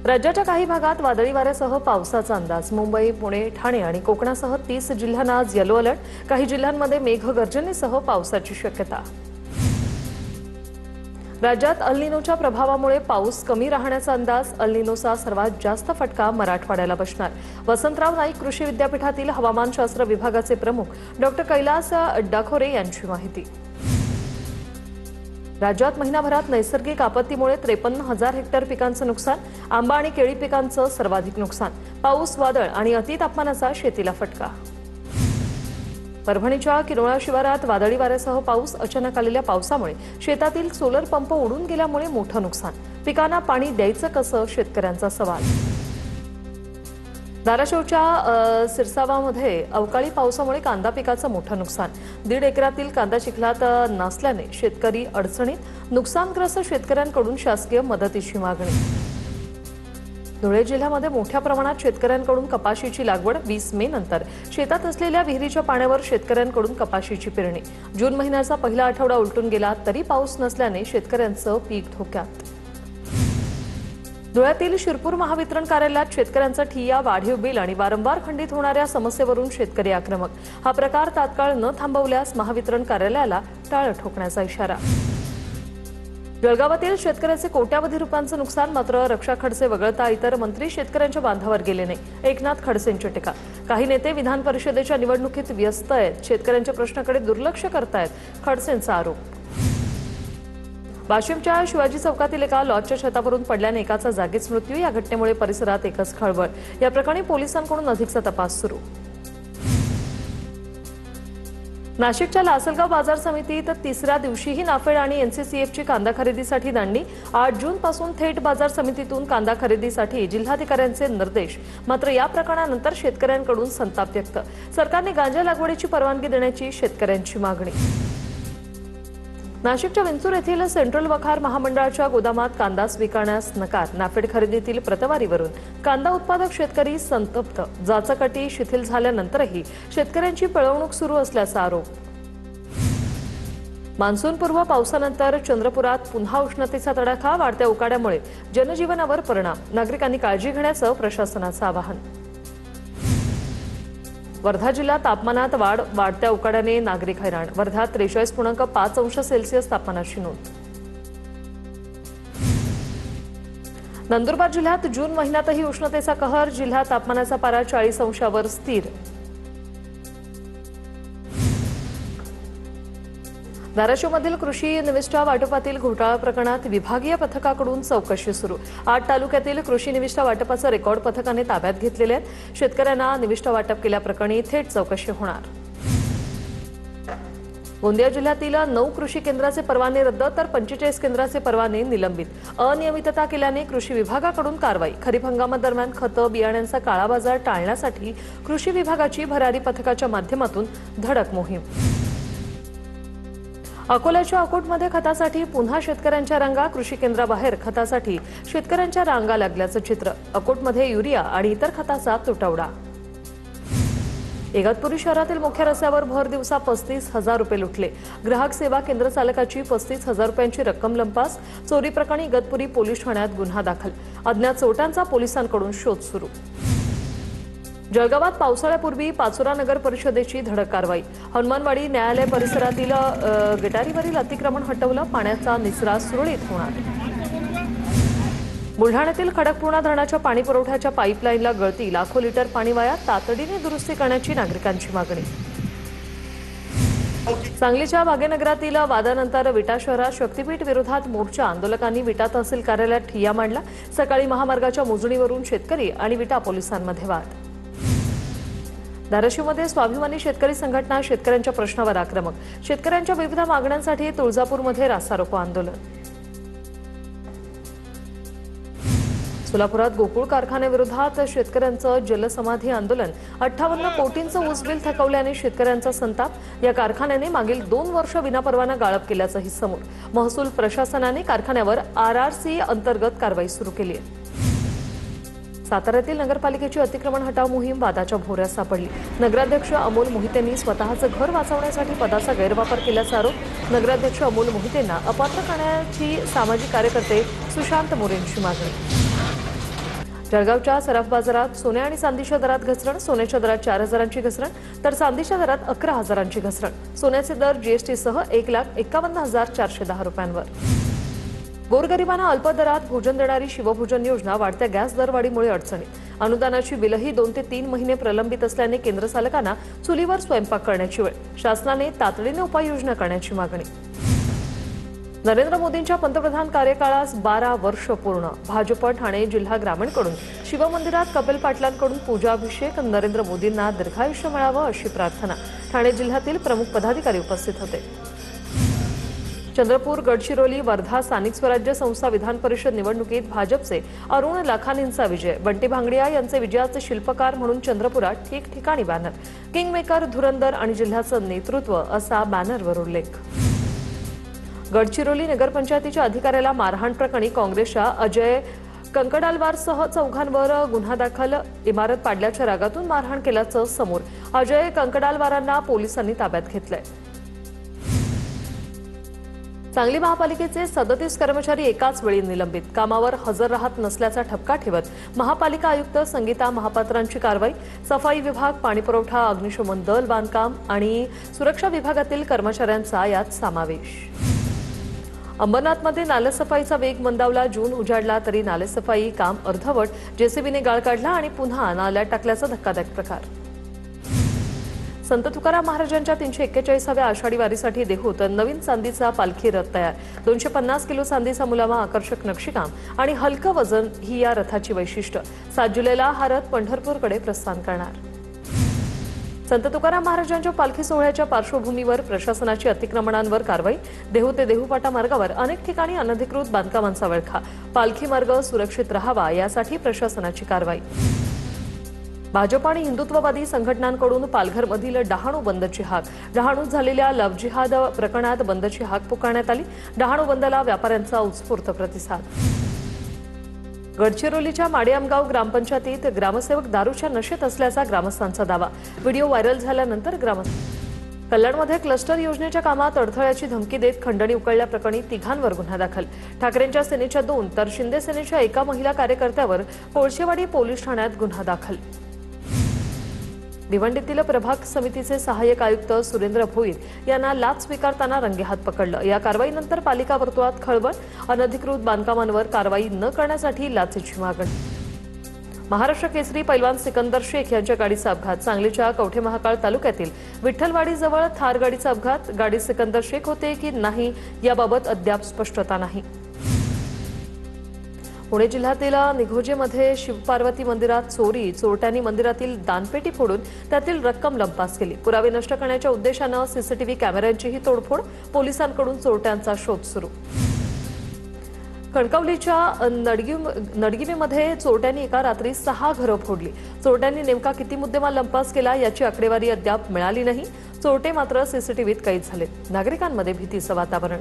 राज्याच्या काही भागात वादळी वाऱ्यासह पावसाचा अंदाज। मुंबई, पुणे, ठाणे आणि कोकणासह 30 जिल्ह्यांना आज येलो अलर्ट। काही जिल्ह्यांमध्ये मेघगर्जनेसह पावसाची शक्यता। राज्यात अल निनोच्या प्रभावामुळे पाऊस कमी राहण्याचा अंदाज। अल निनोचा सर्वात जास्त फटका मराठवाड्याला बसणार। वसंतराव नाईक कृषी विद्यापीठातील हवामानशास्त्र विभागाचे प्रमुख डॉक्टर कैलास डाखोरे यांची माहिती। राज्यात महिनाभरात नैसर्गिक आपत्तीमुळे 53,000 हेक्टर पिकांचं नुकसान। आंबा आणि केळी पिकांचं सर्वाधिक नुकसान। पाऊस, वादळ आणि अतितापमानाचा शेतीला फटका। परभणीच्या किरोळा शिवारात वादळी वाऱ्यासह पाऊस। अचानक आलेल्या पावसामुळे शेतातील सोलर पंप उडून गेल्यामुळे मोठं नुकसान। पिकांना पाणी द्यायचं कसं, शेतकऱ्यांचा सवाल। धाराशिवच्या सिरसावामध्ये अवकाळी पावसामुळे कांदा पिकाचं मोठं नुकसान। 1.5 एकरातील कांदा चिखलात नसल्याने शेतकरी अडचणीत। नुकसानग्रस्त शेतकऱ्यांकडून शासकीय मदतीची मागणी। धुळे जिल्ह्यामध्ये मोठ्या प्रमाणात शेतकऱ्यांकडून कपाशीची लागवड। 20 मे नंतर शेतात असलेल्या विहिरीच्या पाण्यावर शेतकऱ्यांकडून कपाशीची पेरणी। जून महिन्याचा पहिला आठवडा उलटून गेला तरी पाऊस नसल्याने शेतकऱ्यांचं पीक धोक्यात। धुळ्यातील शिरपूर महावितरण कार्यालयात शेतकऱ्यांचा ठिय्या, वाढीव बिल आणि वारंवार खंडित होणाऱ्या समस्येवरून शेतकरी आक्रमक। हा प्रकार तात्काळ न थांबवल्यास महावितरण कार्यालयाला टाळं ठोकण्याचा इशारा। जळगावातील शेतकऱ्याचे कोट्यावधी रुपयांचं नुकसान। मात्र रक्षा खडसे वगळता इतर मंत्री शेतकऱ्यांच्या बांधावर गेले नाही। एकनाथ खडसेंची टीका। काही नेते विधान परिषदेच्या निवडणुकीत व्यस्त आहेत, शेतकऱ्यांच्या प्रश्नाकडे दुर्लक्ष करतायत, खडसेंचा आरोप। वाशिमच्या शिवाजी चौकातील एका लॉजच्या छतावरून पडल्याने एकाचा जागीच मृत्यू। या घटनेमुळे परिसरात एकच खळबळ। या प्रकरणी पोलिसांकडून अधिकचा तपास सुरू। नाशिकच्या लासलगाव बाजार समितीत तिसऱ्या दिवशीही नाफेड आणि एनसीसीएफची कांदा खरेदीसाठी दांडी। 8 जून पासून थेट बाजार समितीतून कांदा खरेदीसाठी जिल्हाधिकाऱ्यांचे निर्देश। मात्र या प्रकरणानंतर शेतकऱ्यांकडून संताप व्यक्त। सरकारने गांजा लागवडीची परवानगी देण्याची शेतकऱ्यांची मागणी। नाशिकच्या विंचूर येथील सेंट्रल वखार महामंडळाच्या गोदामात कांदा स्वीकारण्यास नकार। नाफेड खरेदीतील प्रतवारीवरून कांदा उत्पादक शेतकरी संतप्त। जाचकटी शिथिल झाल्यानंतरही शेतकऱ्यांची पिळवणूक सुरू असल्याचा आरोप। मान्सूनपूर्व पावसानंतर चंद्रपुरात पुन्हा उष्णतेचा तडाखा। वाढत्या उकाड्यामुळे जनजीवनावर परिणाम। नागरिकांनी काळजी घेण्याचं प्रशासनाचं आवाहन। वर्धा जिल्ह्यात तापमानात वाढ। वाढत्या उकाड्याने नागरिक हैराण। वर्ध्यात 43.5 अंश सेल्सिअस तापमानाची नोंद। नंदुरबार जिल्ह्यात जून महिन्यातही उष्णतेचा कहर। जिल्ह्यात तापमानाचा पारा 40 अंशावर स्थिर। धाराशिवमधील कृषी निविष्ठा वाटपातील घोटाळा प्रकरणात विभागीय पथकाकडून चौकशी सुरू। 8 तालुक्यातील कृषी निविष्ठा वाटपाचं रेकॉर्ड पथकाने ताब्यात घेतलेले आहेत। शेतकऱ्यांना निविष्ठा वाटप केल्याप्रकरणी थेट चौकशी होणार। गोंदिया जिल्ह्यातील 9 कृषी केंद्राचे परवाने रद्द तर 45 केंद्राचे परवाने निलंबित। अनियमितता केल्याने कृषी विभागाकडून कारवाई। खरीप हंगामादरम्यान खतं, बियाण्यांचा काळाबाजार टाळण्यासाठी कृषी विभागाची भरारी पथकाच्या माध्यमातून धडक मोहीम। अकोल्याच्या अकोटमध्ये खतासाठी पुन्हा शेतकऱ्यांच्या रांगा। कृषी केंद्राबाहेर खतासाठी शेतकऱ्यांच्या रांगा लागल्याचं चित्र। अकोटमध्ये युरिया आणि इतर खताचा तुटवडा। इगतपुरी शहरातील मुख्य रस्त्यावर भर दिवसा 35,000 रुपये लुटले। ग्राहक सेवा केंद्र चालकाची 35,000 रुपयांची रक्कम लंपास। चोरी प्रकरणी इगतपुरी पोलीस ठाण्यात गुन्हा दाखल। अज्ञात चोरट्यांचा पोलिसांकडून शोध सुरू। जळगावात पावसाळ्यापूर्वी पाचोरा नगर परिषदेची धडक कारवाई। हनुमानवाडी न्यायालय परिसरातील गटारीवरील अतिक्रमण हटवलं। पाण्याचा निचरा सुरळीत होणार। बुलढाण्यातील खडकपूर्णा धरणाच्या पाणी पुरवठ्याच्या पाईपलाईनला गळती। लाखो लिटर पाणी वाया। तातडीने दुरुस्ती करण्याची नागरिकांची मागणी। सांगलीच्या भाग्यनगरातील वादानंतर विटा शहरात शक्तीपीठ विरोधात मोर्चा। आंदोलकांनी विटा तहसील कार्यालयात ठिय्या मांडला। सकाळी महामार्गाच्या मोजणीवरून शेतकरी आणि विटा पोलिसांमध्ये वाद। धाराशिवमध्ये स्वाभिमानी शेतकरी संघटना शेतकऱ्यांच्या प्रश्नावर आक्रमक। शेतकऱ्यांच्या विविध मागण्यांसाठी तुळजापूरमध्ये रास्तारोको आंदोलन। सोलापुरात गोकुळ कारखान्याविरोधात शेतकऱ्यांचं जलसमाधी आंदोलन। 58 कोटींचं ऊस बिल थकवल्याने शेतकऱ्यांचा संताप। या कारखान्याने मागील 2 वर्ष विनापरवाना गाळप केल्याचंही समोर। महसूल प्रशासनाने कारखान्यावर आरआरसी अंतर्गत कारवाई सुरू केली आहे। साताऱ्यातील नगरपालिकेची अतिक्रमण हटाव मोहीम वादाच्या भोवऱ्यात सापडली। नगराध्यक्ष अमोल मोहितेंनी स्वतःचं घर वाचवण्यासाठी पदाचा गैरवापर केल्याचा आरोप। नगराध्यक्ष अमोल मोहितेंना अपात्र करण्याची सामाजिक कार्यकर्ते सुशांत मोरेंची मागणी। जळगावच्या सराफ बाजारात सोने आणि चांदीच्या दरात घसरण, सोन्याच्या दरात 4,000ची घसरण तर चांदीच्या दरात 11,000ची घसरण। सोन्याचे दर जीएसटीसह 1,51,410 रुपयांवर। गोरगरिबांना अल्प दरात भोजन देणारी शिवभोजन योजना वाढत्या गॅस दरवाढीमुळे अडचणीत। अनुदानाची बिलही 2 ते 3 महिने प्रलंबित असल्याने केंद्र चालकांना चुलीवर स्वयंपाक करण्याची वेळ। शासनाने तातडीने उपाययोजना करण्याची मागणी। नरेंद्र मोदींच्या पंतप्रधान कार्यकाळास 12 वर्ष पूर्ण। भाजप ठाणे जिल्हा ग्रामीणकडून शिवमंदिरात कपिल पाटलांकडून पूजाभिषेक। नरेंद्र मोदींना दीर्घायुष्य मिळावं अशी प्रार्थना। ठाणे जिल्ह्यातील प्रमुख पदाधिकारी उपस्थित होते। चंद्रपूर, गडचिरोली, वर्धा स्थानिक स्वराज्य संस्था विधान परिषद निवडणुकीत भाजपचे अरुण लाखानींचा विजय। बंटी भांगडिया यांचे विजयाचे शिल्पकार म्हणून चंद्रपुरात ठिकठिकाणी बॅनर। किंगमेकर, धुरंदर आणि जिल्ह्याचं नेतृत्व असा बॅनरवर उल्लेख। गडचिरोली नगरपंचायतीच्या अधिकाऱ्याला मारहाण प्रकरणी काँग्रेसच्या अजय कंकडालवारसह 4 गुन्हा दाखल। इमारत पाडल्याच्या रागातून मारहाण केल्याचं समोर। अजय कंकडालवारांना पोलिसांनी ताब्यात घेतलंय। सांगली महापालिकेचे 37 कर्मचारी एकाच वेळी निलंबित। कामावर हजर राहत नसल्याचा ठपका ठेवत महापालिका आयुक्त संगीता महापात्रांची कारवाई। सफाई विभाग, पाणीपुरवठा, अग्निशमन दल, बांधकाम आणि सुरक्षा विभागातील कर्मचाऱ्यांचा यात समावेश। अंबरनाथमध्ये नालेसफाईचा वेग मंदावला। जून उजाडला तरी नालेसफाई काम अर्धवट। जेसीबीने गाळ काढला आणि पुन्हा नाल्यात टाकल्याचा धक्कादायक प्रकार। संत तुकाराम महाराजांच्या 341व्या आषाढी वारीसाठी देहूत नवीन चांदीचा पालखी रथ तयार। 250 किलो चांदीचा मुलामा, आकर्षक नक्षीकाम आणि हलकं वजन ही या रथाची वैशिष्ट्य। 7 जुलैला हा रथ पंढरपूरकडे प्रस्थान करणार। संत तुकाराम महाराजांच्या पालखी सोहळ्याच्या पार्श्वभूमीवर प्रशासनाची अतिक्रमणांवर कारवाई। देहू ते देहूपाटा मार्गावर अनेक ठिकाणी अनधिकृत बांधकामांचा विळखा। पालखी मार्ग सुरक्षित राहावा यासाठी प्रशासनाची कारवाई। भाजप आणि हिंदुत्ववादी संघटनांकडून पालघरमधील डहाणू बंदची हाक। डहाणूत झालेल्या लव्ह जिहाद प्रकरणात बंदची हाक पुकारण्यात आली। डहाणू बंदला व्यापाऱ्यांचा उत्स्फूर्त प्रतिसाद। गडचिरोलीच्या माडेआमगाव ग्रामपंचायतीत ग्रामसेवक दारूच्या नशेत असल्याचा ग्रामस्थांचा दावा। व्हिडिओ व्हायरल झाल्यानंतर कल्याणमध्ये क्लस्टर योजनेच्या कामात अडथळ्याची धमकी देत खंडणी उकळल्याप्रकरणी 3 गुन्हा दाखल। ठाकरेंच्या सेनेच्या 2 तर शिंदे सेनेच्या 1 महिला कार्यकर्त्यावर कोळशेवाडी पोलीस ठाण्यात गुन्हा दाखल। भिवंडीतील प्रभाग समितीचे सहाय्यक आयुक्त सुरेंद्र भोईर यांना लाच स्वीकारताना रंगेहात पकडलं। या कारवाईनंतर पालिका वर्तुळात खळबळ। अनधिकृत बांधकामांवर कारवाई न करण्यासाठी लाचेची मागणी। महाराष्ट्र केसरी पैलवान सिकंदर शेख यांच्या गाडीचा अपघात। सांगलीच्या कवठे महाकाळ तालुक्यातील विठ्ठलवाडीजवळ थार गाडीचा अपघात। गाडी सिकंदर शेख होते की नाही याबाबत अद्याप स्पष्टता नाही। पुणे जिल्ह्यातील निघोजेमध्ये शिवपार्वती मंदिरात चोरी। चोरट्यांनी मंदिरातील दानपेटी फोडून त्यातील रक्कम लंपास केली। पुरावे नष्ट करण्याच्या उद्देशानं सीसीटीव्ही कॅमेऱ्यांचीही तोडफोड। पोलिसांकडून चोरट्यांचा शोध सुरू। कणकवलीच्या नडगिमीमध्ये चोरट्यांनी एका रात्री 6 घरं फोडली। चोरट्यांनी नेमका किती मुद्देमाल लंपास केला याची आकडेवारी अद्याप मिळाली नाही। चोरटे मात्र सीसीटीव्हीत कैद झालेत। नागरिकांमध्ये भीतीचं वातावरण।